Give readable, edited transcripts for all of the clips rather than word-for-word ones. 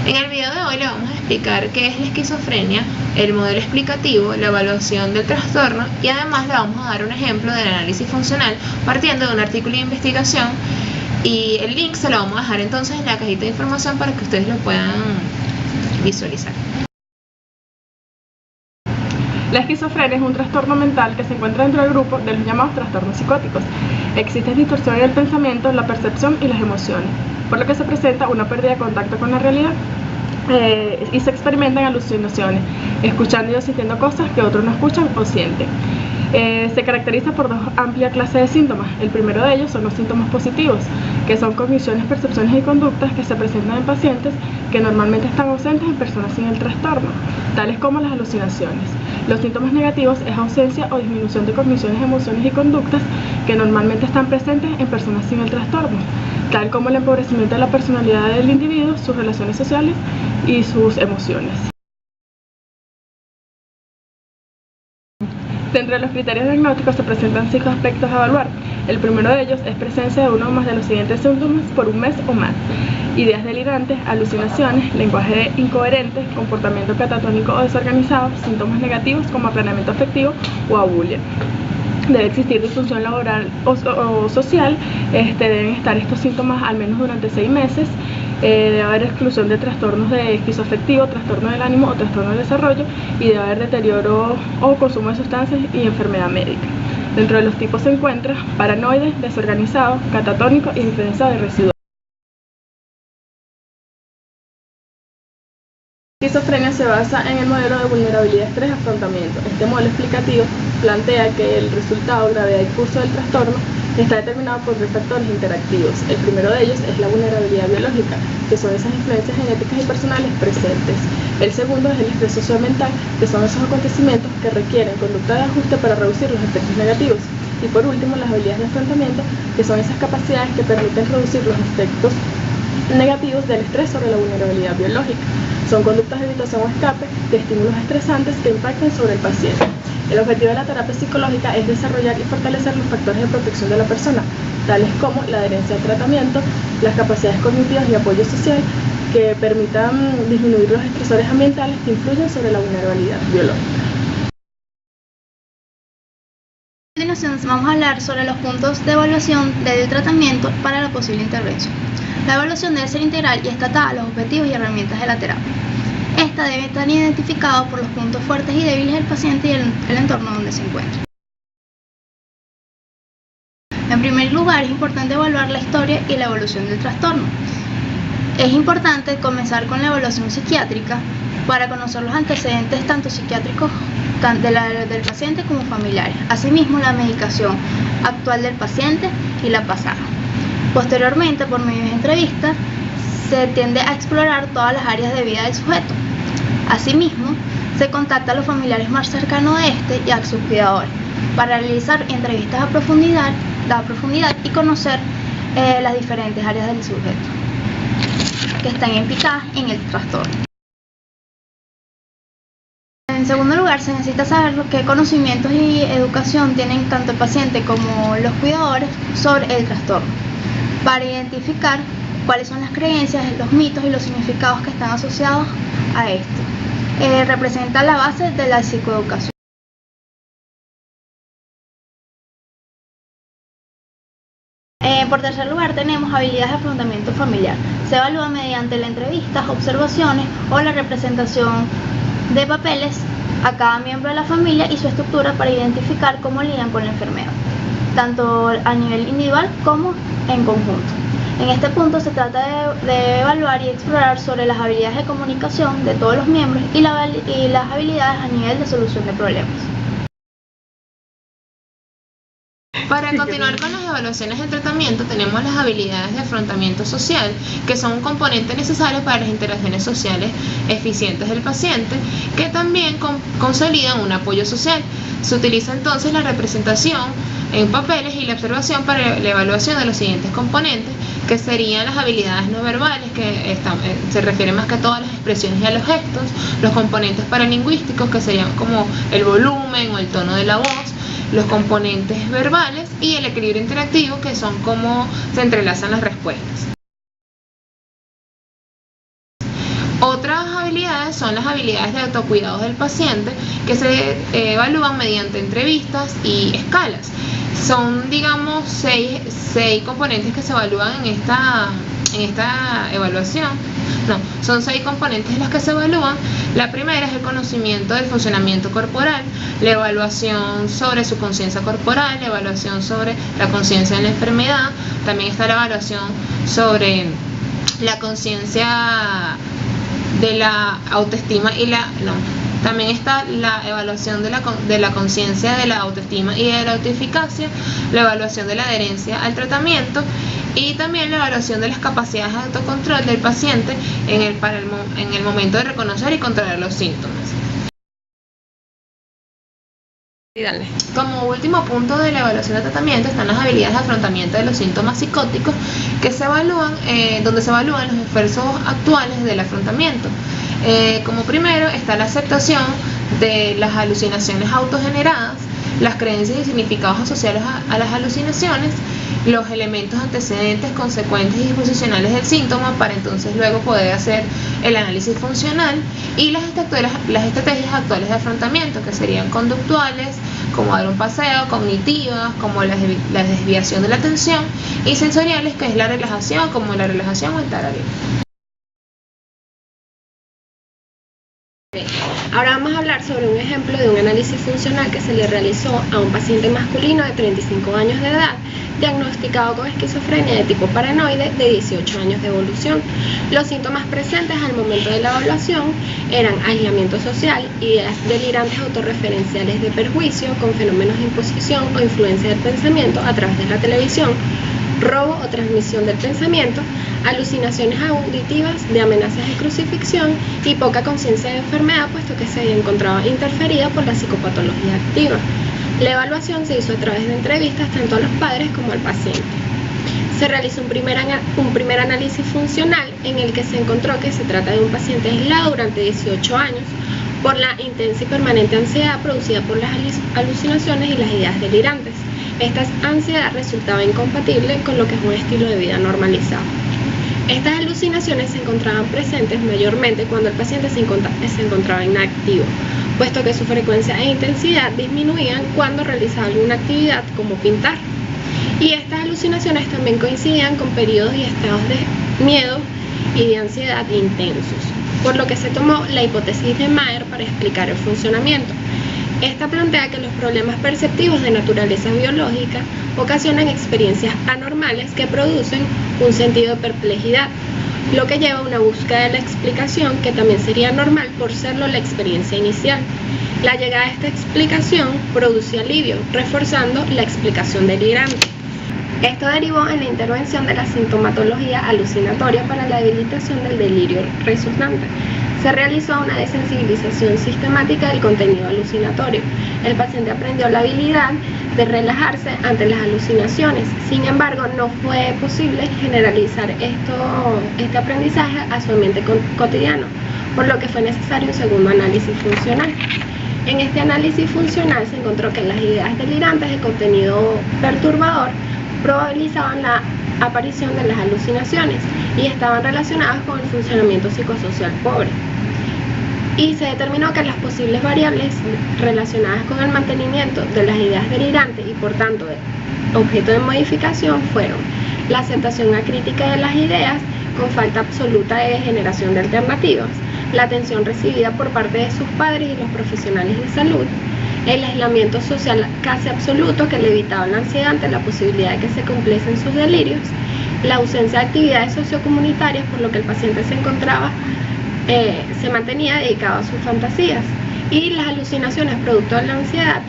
En el video de hoy le vamos a explicar qué es la esquizofrenia, el modelo explicativo, la evaluación del trastorno y además le vamos a dar un ejemplo del análisis funcional partiendo de un artículo de investigación, y el link se lo vamos a dejar entonces en la cajita de información para que ustedes lo puedan visualizar. La esquizofrenia es un trastorno mental que se encuentra dentro del grupo de los llamados trastornos psicóticos. Existen distorsiones del pensamiento, la percepción y las emociones, por lo que se presenta una pérdida de contacto con la realidad y se experimentan alucinaciones, escuchando y sintiendo cosas que otros no escuchan o sienten. Se caracteriza por dos amplias clases de síntomas. El primero de ellos son los síntomas positivos, que son cogniciones, percepciones y conductas que se presentan en pacientes que normalmente están ausentes en personas sin el trastorno, tales como las alucinaciones. Los síntomas negativos es ausencia o disminución de cogniciones, emociones y conductas que normalmente están presentes en personas sin el trastorno, tal como el empobrecimiento de la personalidad del individuo, sus relaciones sociales y sus emociones. Dentro de los criterios diagnósticos se presentan 5 aspectos a evaluar. El primero de ellos es presencia de uno o más de los siguientes síntomas por un mes o más: ideas delirantes, alucinaciones, lenguaje incoherente, comportamiento catatónico o desorganizado, síntomas negativos como aplanamiento afectivo o abulia. Debe existir disfunción laboral o social, deben estar estos síntomas al menos durante 6 meses. Debe haber exclusión de trastornos de esquizoafectivo, trastorno del ánimo o trastorno del desarrollo, y debe haber deterioro o consumo de sustancias y enfermedad médica. Dentro de los tipos se encuentra paranoide, desorganizado, catatónico y diferenciado y residual. La esquizofrenia se basa en el modelo de vulnerabilidad, estrés, afrontamiento. Este modelo explicativo plantea que el resultado, gravedad y curso del trastorno está determinado por 3 factores interactivos. El primero de ellos es la vulnerabilidad biológica, que son esas influencias genéticas y personales presentes. El segundo es el estrés socioambiental, que son esos acontecimientos que requieren conducta de ajuste para reducir los efectos negativos. Y por último, las habilidades de afrontamiento, que son esas capacidades que permiten reducir los efectos negativos del estrés sobre la vulnerabilidad biológica. Son conductas de evitación o escape de estímulos estresantes que impactan sobre el paciente. El objetivo de la terapia psicológica es desarrollar y fortalecer los factores de protección de la persona, tales como la adherencia al tratamiento, las capacidades cognitivas y apoyo social que permitan disminuir los estresores ambientales que influyen sobre la vulnerabilidad biológica. A continuación vamos a hablar sobre los puntos de evaluación del tratamiento para la posible intervención. La evaluación debe ser integral y está atada a los objetivos y herramientas de la terapia. Esta debe estar identificada por los puntos fuertes y débiles del paciente y el entorno donde se encuentra. En primer lugar, es importante evaluar la historia y la evolución del trastorno. Es importante comenzar con la evaluación psiquiátrica para conocer los antecedentes tanto psiquiátricos del paciente como familiares. Asimismo, la medicación actual del paciente y la pasada. Posteriormente, por medio de entrevistas, se tiende a explorar todas las áreas de vida del sujeto. Asimismo, se contacta a los familiares más cercanos de este y a sus cuidadores para realizar entrevistas a profundidad y conocer las diferentes áreas del sujeto que están implicadas en el trastorno. En segundo lugar, se necesita saber qué conocimientos y educación tienen tanto el paciente como los cuidadores sobre el trastorno, para identificar cuáles son las creencias, los mitos y los significados que están asociados a esto. Representa la base de la psicoeducación. Por tercer lugar, tenemos habilidades de afrontamiento familiar. Se evalúa mediante la entrevista, observaciones o la representación de papeles a cada miembro de la familia y su estructura para identificar cómo lidian con la enfermedad, tanto a nivel individual como en conjunto. En este punto se trata de evaluar y explorar sobre las habilidades de comunicación de todos los miembros y las habilidades a nivel de solución de problemas. Para continuar con las evaluaciones del tratamiento, tenemos las habilidades de afrontamiento social, que son un componente necesario para las interacciones sociales eficientes del paciente, que también consolidan un apoyo social. Se utiliza entonces la representación en papeles y la observación para la evaluación de los siguientes componentes, que serían las habilidades no verbales, que se refieren más que a todas las expresiones y a los gestos, los componentes paralingüísticos, que serían como el volumen o el tono de la voz, los componentes verbales y el equilibrio interactivo, que son cómo se entrelazan las respuestas. Otras habilidades son las habilidades de autocuidado del paciente, que se evalúan mediante entrevistas y escalas. Son, digamos, seis componentes que se evalúan en esta evaluación. No, son 6 componentes las que se evalúan. La primera es el conocimiento del funcionamiento corporal, la evaluación sobre su conciencia corporal, la evaluación sobre la conciencia de la enfermedad. También está la evaluación sobre la conciencia de la autoestima también está la evaluación de la conciencia de la autoestima y de la autoeficacia, la evaluación de la adherencia al tratamiento y también la evaluación de las capacidades de autocontrol del paciente en el momento de reconocer y controlar los síntomas. Como último punto de la evaluación de tratamiento están las habilidades de afrontamiento de los síntomas psicóticos, que se evalúan, donde se evalúan los esfuerzos actuales del afrontamiento. Como primero está la aceptación de las alucinaciones autogeneradas, las creencias y significados asociados a las alucinaciones, los elementos antecedentes, consecuentes y disposicionales del síntoma, para entonces luego poder hacer el análisis funcional, y las estrategias actuales de afrontamiento, que serían conductuales, como dar un paseo, cognitivas, como la desviación de la atención, y sensoriales, que es la relajación, como la relajación o el tarareo. Ahora vamos a hablar sobre un ejemplo de un análisis funcional que se le realizó a un paciente masculino de 35 años de edad, diagnosticado con esquizofrenia de tipo paranoide de 18 años de evolución. Los síntomas presentes al momento de la evaluación eran aislamiento social, ideas delirantes autorreferenciales de perjuicio con fenómenos de imposición o influencia del pensamiento a través de la televisión, robo o transmisión del pensamiento, alucinaciones auditivas de amenazas de crucifixión y poca conciencia de enfermedad, puesto que se encontraba interferida por la psicopatología activa. La evaluación se hizo a través de entrevistas tanto a los padres como al paciente. Se realizó un primer análisis funcional en el que se encontró que se trata de un paciente aislado durante 18 años por la intensa y permanente ansiedad producida por las alucinaciones y las ideas delirantes. Esta ansiedad resultaba incompatible con lo que es un estilo de vida normalizado. Estas alucinaciones se encontraban presentes mayormente cuando el paciente se encontraba inactivo, puesto que su frecuencia e intensidad disminuían cuando realizaba alguna actividad como pintar. Y estas alucinaciones también coincidían con periodos y estados de miedo y de ansiedad intensos, por lo que se tomó la hipótesis de Mayer para explicar el funcionamiento. Esta plantea que los problemas perceptivos de naturaleza biológica ocasionan experiencias anormales que producen un sentido de perplejidad, lo que lleva a una búsqueda de la explicación que también sería normal por serlo la experiencia inicial. La llegada a esta explicación produce alivio, reforzando la explicación delirante. Esto derivó en la intervención de la sintomatología alucinatoria para la debilitación del delirio resultante. Se realizó una desensibilización sistemática del contenido alucinatorio. El paciente aprendió la habilidad de relajarse ante las alucinaciones. Sin embargo, no fue posible generalizar este aprendizaje a su ambiente cotidiano, por lo que fue necesario un segundo análisis funcional. En este análisis funcional se encontró que las ideas delirantes de contenido perturbador probabilizaban la aparición de las alucinaciones y estaban relacionadas con el funcionamiento psicosocial pobre. Y se determinó que las posibles variables relacionadas con el mantenimiento de las ideas delirantes y por tanto objeto de modificación fueron la aceptación acrítica de las ideas con falta absoluta de generación de alternativas, la atención recibida por parte de sus padres y los profesionales de salud, el aislamiento social casi absoluto que le evitaba la ansiedad ante la posibilidad de que se cumpliesen sus delirios, la ausencia de actividades sociocomunitarias por lo que el paciente se mantenía dedicado a sus fantasías, y las alucinaciones producto de la ansiedad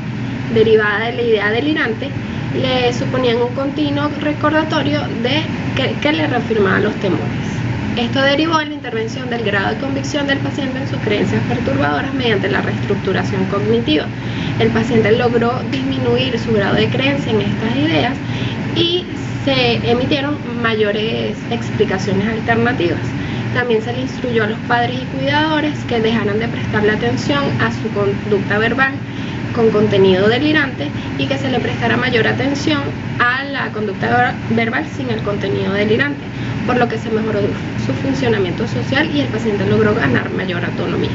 derivada de la idea delirante le suponían un continuo recordatorio que le reafirmaba los temores. Esto derivó en la intervención del grado de convicción del paciente en sus creencias perturbadoras mediante la reestructuración cognitiva. El paciente logró disminuir su grado de creencia en estas ideas y se emitieron mayores explicaciones alternativas. También se le instruyó a los padres y cuidadores que dejaran de prestarle atención a su conducta verbal con contenido delirante y que se le prestara mayor atención a la conducta verbal sin el contenido delirante, por lo que se mejoró su funcionamiento social y el paciente logró ganar mayor autonomía.